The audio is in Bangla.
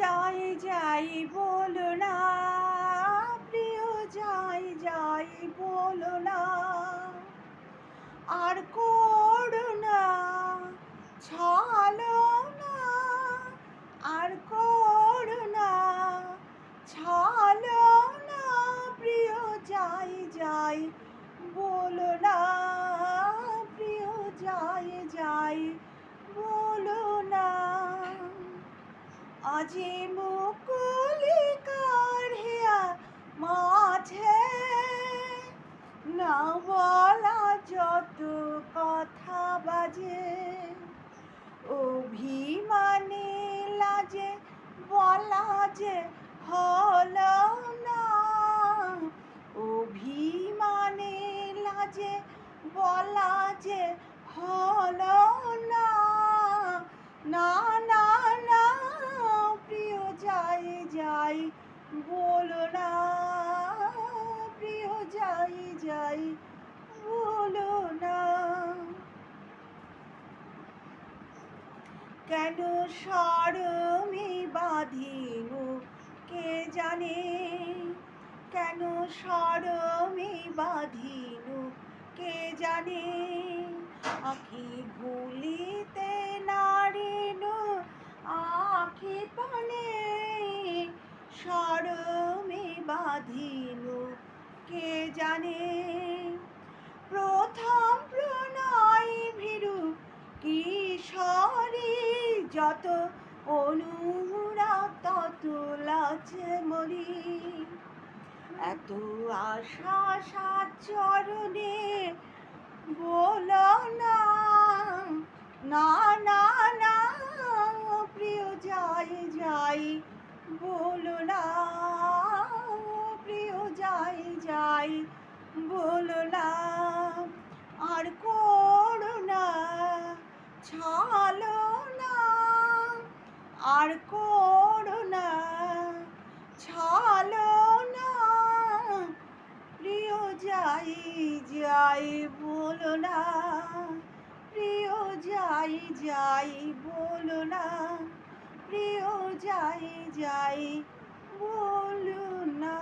যাই যাই বলো না, প্রিয় যাই যাই বলো না, আর করো না ছালো না, আর করো না ছালো না, প্রিয় যাই যাই বলো না, প্রিয় যাই যাই বলো না। আজি মুকুলিকার হিয়া মাঝে না বলা যত কথা বাজে, অভিমানে লাজে বলা যে হলো না, অভিমানে লাজে বলা যে হলো না, না না না, প্রিয় যাই যাই বলো না, প্রিয় যাই যাই বলো না। কেন শরমে বাঁধিনু কে জানে, কেন শরমে বাঁধিনু কে জানে, আখি ভুলিতে নারিনু আখি পানে, শরমে বাঁধিনু কে জানে, প্রথম প্রণয় ভীরু কিশোরী, যত অনুরাগ তত লাজে মরি, এত আশা সাত চরণে বলো না, না না না, প্রিয় যাই যাই বলো না, প্রিয় যাই যাই বলো না, আর করো না ছালো না, আর করো না ছালো না, প্রিয় যাই যাই বলো না, প্রিয় যাই যাই বলো না, প্রিয় যাই যাই বলো না।